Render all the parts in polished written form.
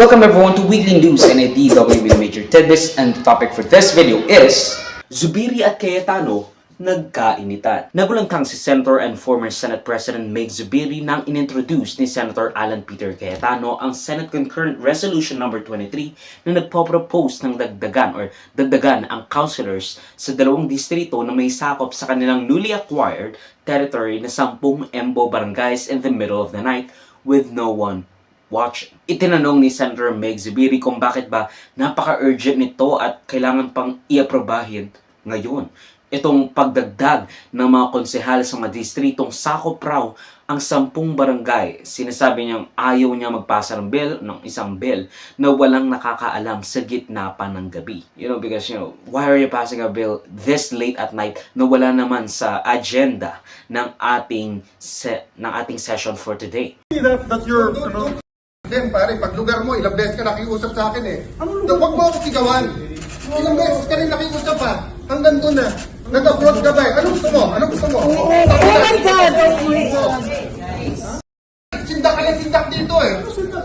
Welcome everyone to Weekly News and a DW with Major Tidbits, and the topic for this video is Zubiri at Cayetano nagkainitan. Nagulantang si Senator and former Senate President Meg Zubiri nang inintroduce ni Senator Alan Peter Cayetano ang Senate Concurrent Resolution number 23 na nagpo-propose ng dagdagan ang councilors sa dalawang distrito na may sakop sa kanilang newly acquired territory na 10 Embo barangays in the middle of the night with no one watching. Itinanong ni Senator Meg Zubiri kung bakit ba napaka-urgent nito at kailangan pang i-aprobahin ngayon. Itong pagdagdag ng mga konsehal sa mga distritong sakop raw ang 10 barangay. Sinasabi niyang ayaw niya magpasa ng isang bill na walang nakakaalam sa gitna pa ng gabi. Because why are you passing a bill this late at night na wala naman sa agenda ng ating session for today? That you're, Then pare, pag lugar mo, ilang beses ka nakiusap sa akin eh. Huwag mo ako sigawan. Ilang beses ka rin nakiusap pa. Hanggang doon na. Nag-abroad ka ba eh. Anong gusto mo? Oh my God! Sindak ka lang sindak dito eh.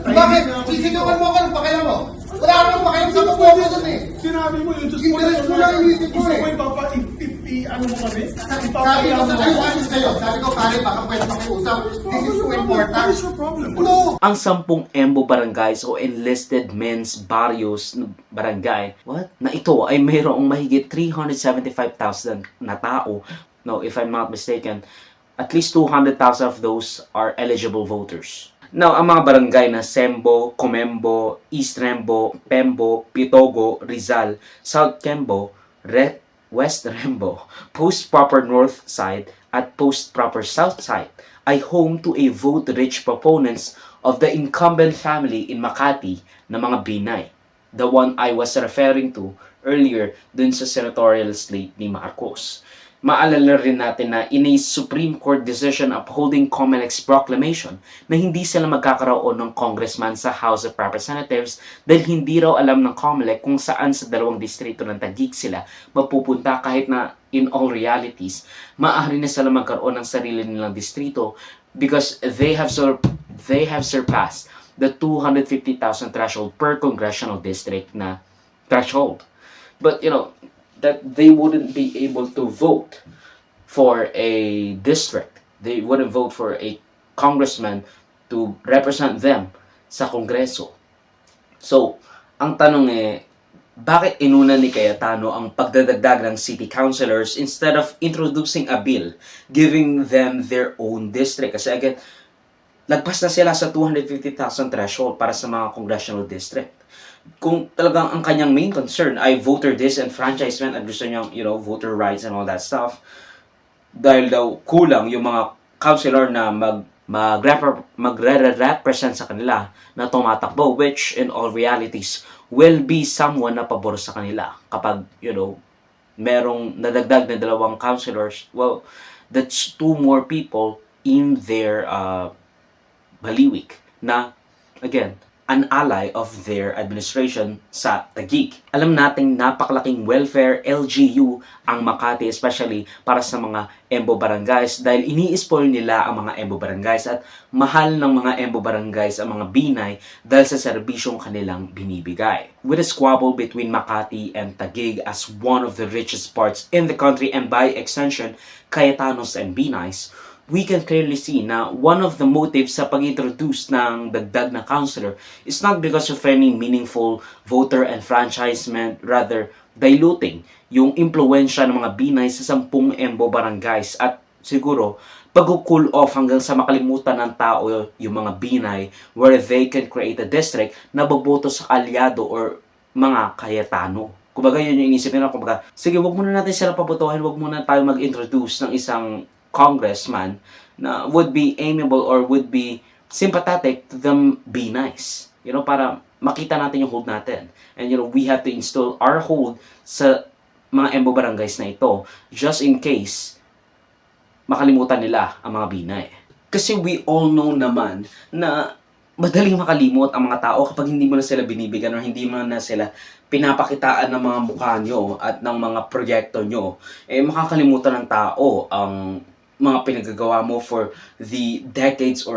Bakit? Sisigawan mo ako ng pakialam mo. Wala ka nang pakialam sa mga mo doon eh. sinabi mo yun, just Interest mo lang inisip mo gusto eh. mo ano mo kami? Sabi ko sa kayo, ano sa'yo? Sabi ko pare, baka pwede makiusap. This is too important. What is your problem? No! Ang 10 Embo barangays o enlisted men's barrios barangay, na ito ay mayroong mahigit 375,000 na tao. No, if I'm not mistaken, at least 200,000 of those are eligible voters. Now, ang mga barangay na Sembo, Comembo, East Rembo, Pembo, Pitogo, Rizal, South Kembo, West Rembo, Post Proper North Side, at Post Proper South Side ay home to a vote-rich proponents of the incumbent family in Makati na mga Binay. The one I was referring to earlier dun sa senatorial slate ni Marcos. Maalala rin natin na in a Supreme Court decision upholding COMELEC's proclamation na hindi sila magkakaroon ng congressman sa House of Representatives dahil hindi raw alam ng COMELEC kung saan sa dalawang distrito ng Taguig sila mapupunta, kahit na in all realities, maaari na sila magkaroon ng sarili nilang distrito because they have surpassed the 250,000 threshold per congressional district na threshold. But that they wouldn't be able to vote for a district. They wouldn't vote for a congressman to represent them sa Kongreso. So, ang tanong bakit inuna ni Cayetano ang pagdadagdag ng city councilors instead of introducing a bill giving them their own district? Kasi again, lagpas na sila sa 250,000 threshold para sa mga congressional district. Kung talagang ang kanyang main concern ay voter disenfranchisement at gusto niyang, voter rights and all that stuff, dahil daw kulang yung mga councilor na magre-represent sa kanila na tumatakbo, which in all realities will be someone na pabor sa kanila. Kapag, merong nadagdag na 2 councilors, well, that's 2 more people in their baliwik na, again, an ally of their administration sa Taguig. Alam nating napakalaking welfare LGU ang Makati, especially para sa mga Embo barangays, dahil ini-spoil nila ang mga Embo barangays at mahal ng mga Embo barangays ang mga Binay dahil sa serbisyong kanilang binibigay. With a squabble between Makati and Taguig as one of the richest parts in the country and by extension, Cayetanos and Binays, we can clearly see na one of the motives sa pag-introduce ng dagdag na councilor is not because of any meaningful voter enfranchisement, rather diluting yung impluensya ng mga Binay sa 10 Embo barangays at siguro pag-cool off hanggang sa makalimutan ng tao yung mga Binay where they can create a district na boboto sa kalyado or mga Cayetano. Kumbaga yun yung inisip nila, kumbaga, sige, wag muna natin sila pabotohin, wag muna tayo mag-introduce ng isang congressman na would be amiable or would be sympathetic to them be nice. Para makita natin yung hold natin. And we have to install our hold sa mga Embo barangays na ito just in case makalimutan nila ang mga Binay. Kasi we all know naman na madaling makalimot ang mga tao kapag hindi mo na sila binibigyan or hindi mo na sila pinapakitaan ng mga mukha nyo at ng mga proyekto nyo. Makakalimutan ng tao ang mga pinagagawa mo for the decades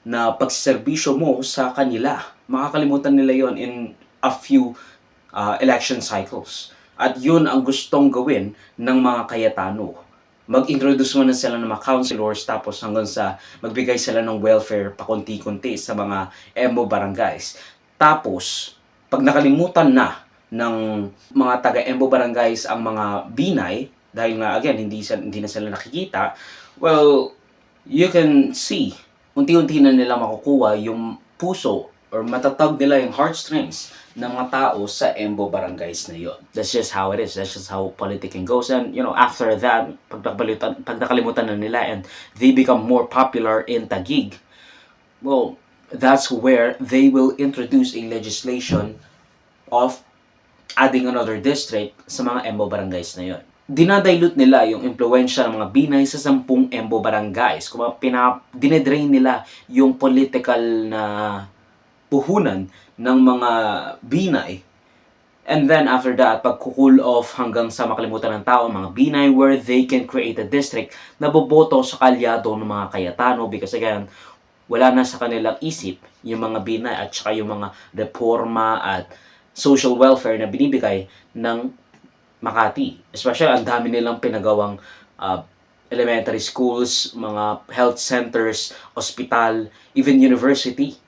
na pagserbisyo mo sa kanila. Makakalimutan nila yon in a few election cycles. At yun ang gustong gawin ng mga Cayetano. Mag-introduce mo na sila ng mga councilors tapos hanggang sa magbigay sila ng welfare pakunti-kunti sa mga EMO barangays. Tapos, pag nakalimutan na ng mga taga-EMO barangays ang mga Binay, dahil nga again, hindi na sila nakikita, well, you can see, unti-unti na nila makukuha yung puso or matatag nila yung heartstrings ng mga tao sa EMBO barangays na yon. That's just how it is. That's just how politicking goes. And, after that, pag nakalimutan na nila and they become more popular in Taguig, well, that's where they will introduce a legislation of adding another district sa mga EMBO barangays na yon. Dinadilute nila yung impluensya ng mga Binay sa 10 EMBO barangays. Kung dinedrain nila yung political na puhunan ng mga Binay. And then after that, pag-cool off hanggang sa makalimutan ng tao, mga Binay, where they can create a district na boboto sa kalyado ng mga Cayetano because again, wala na sa kanilang isip yung mga Binay at saka yung mga reforma at social welfare na binibigay ng Makati. Especially, ang dami nilang pinagawang elementary schools, mga health centers, hospital, even university.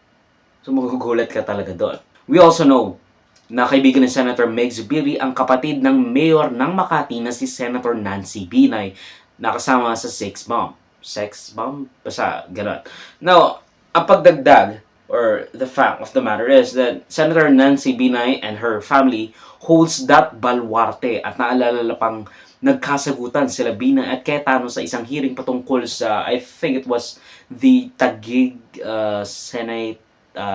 So, magugulat ka talaga doon. We also know na kaibigan ni Senator Meg Zubiri ang kapatid ng mayor ng Makati na si Senator Nancy Binay na kasama sa sex bomb. Sex bomb? Basta, gano'n. Now, ang pagdagdag or the fact of the matter is that Senator Nancy Binay and her family holds that baluarte at naalala pang nagkasagutan sila Binay at Cayetano sa isang hearing patungkol sa, I think it was the Taguig Senate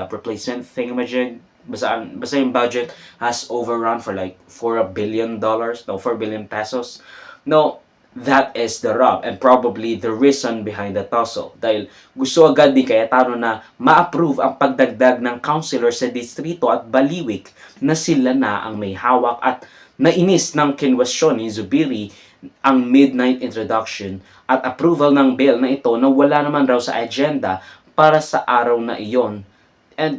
replacement thingamajig. Basta yung budget has overrun for like $4 billion, no, 4 billion pesos. No, that is the rub and probably the reason behind the tussle. Dahil gusto agad ni Cayetano na ma-approve ang pagdagdag ng councilor sa distrito at Baliwik na sila na ang may hawak at nainis ng kinwestiyon ni Zubiri ang midnight introduction at approval ng bill na ito na wala naman raw sa agenda para sa araw na iyon. And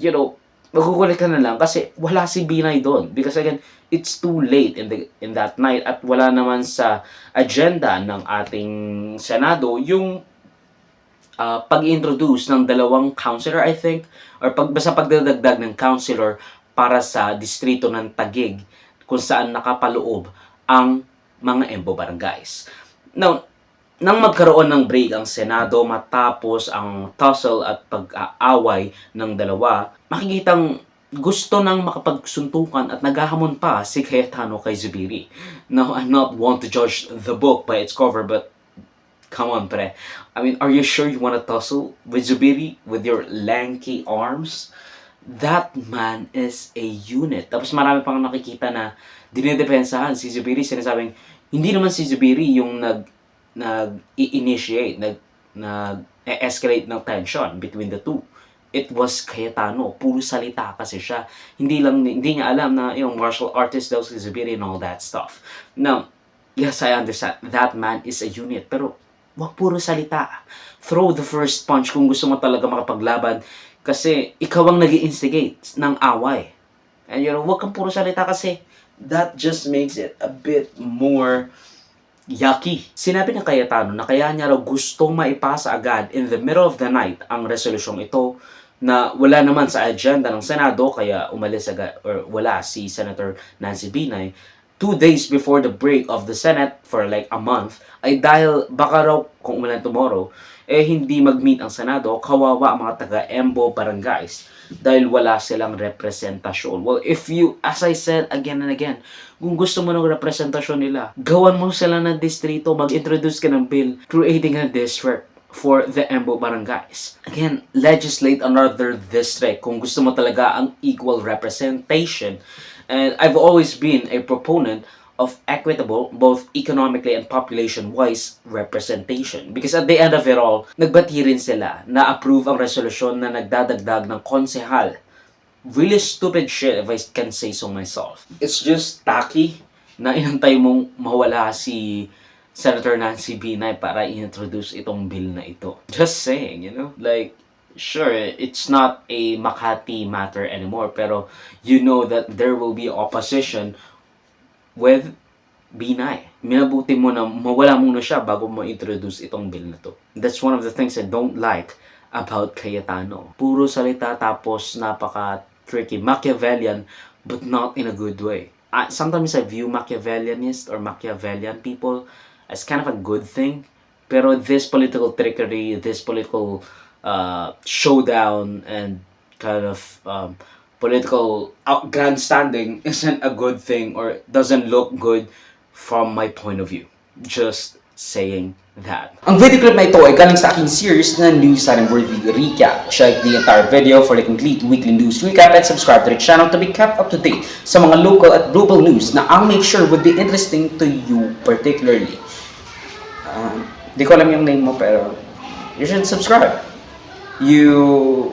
magugulat ka na lang kasi wala si Binay doon because again, it's too late in that night at wala naman sa agenda ng ating Senado yung pag-introduce ng dalawang councilor, I think, or basta pagdadagdag ng councilor para sa distrito ng Taguig kung saan nakapaloob ang mga EMBO barangays. Now, nang magkaroon ng break ang Senado matapos ang tussle at pag-aaway ng dalawa, makikitang gusto nang makapagsuntukan at naghahamon pa si Cayetano kay Zubiri. Now, I'm not one to judge the book by its cover, but come on, pre. I mean, are you sure you want to tussle with Zubiri with your lanky arms? That man is a unit. Tapos marami pang nakikita na dinidepensahan si Zubiri. Sinasabing, hindi naman si Zubiri yung nag-i-initiate, nag-escalate ng tension between the two. It was Cayetano. Puro salita kasi siya. Hindi niya alam na martial artist daw si Zubiri and all that stuff. Now, yes, I understand. That man is a unit. Pero, wag puro salita. Throw the first punch kung gusto mo talaga makapaglaban kasi ikaw ang nag-i-instigate ng away. And wag kang puro salita kasi that just makes it a bit more yucky. Sinabi ng Cayetano na kaya niya raw gustong maipasa agad in the middle of the night ang resolusyong ito na wala naman sa agenda ng Senado kaya umalis agad or wala si Senator Nancy Binay 2 days before the break of the Senate for like a month ay dahil baka raw kung umulan tomorrow hindi mag-meet ang Senado, kawawa ang mga taga-EMBO barangays dahil wala silang representasyon. Well, if you, as I said again and again, kung gusto mo ng representasyon nila, gawan mo sila ng distrito, mag-introduce ka ng bill, creating a district for the EMBO barangays. Again, legislate another district kung gusto mo talaga ang equal representation. And I've always been a proponent of equitable, both economically and population-wise, representation. Because at the end of it all, nagbati rin sila na approve ang resolusyon na nagdadagdag ng konsehal. Really stupid shit if I can say so myself. It's just tacky na inantay mong mawala si Senator Nancy Binay para i-introduce itong bill na ito. Just saying, like, Sure, it's not a Makati matter anymore, pero you know that there will be opposition with Binay. Minabuti mo na mawala muna siya bago mo introduce itong bill na to. That's one of the things I don't like about Cayetano. Puro salita tapos napaka-tricky. Machiavellian, but not in a good way. Sometimes I view Machiavellianist or Machiavellian people as kind of a good thing. Pero this political trickery, this political showdown, and kind of political grandstanding isn't a good thing or doesn't look good from my point of view. Just saying that. Ang video clip na ito ay galing sa aking series na News Worthy Recap. Check the entire video for the complete weekly news recap and subscribe to the channel to be kept up to date sa mga local at global news na I'll make sure would be interesting to you particularly. Di ko alam yung name mo pero you should subscribe. You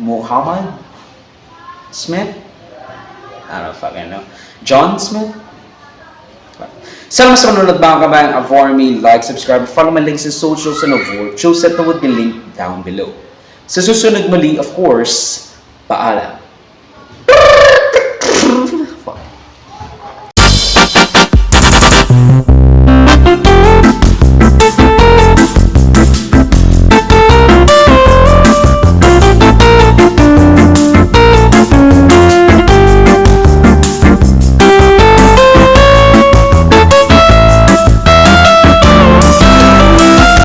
Muhammad Smith? I don't fucking know. John Smith? Salamat sa manonood mga kabayan. Avoid me, like, subscribe, follow my links in socials and avoid. Choose that would be linked down below. Sa susunod muli, of course, paalam.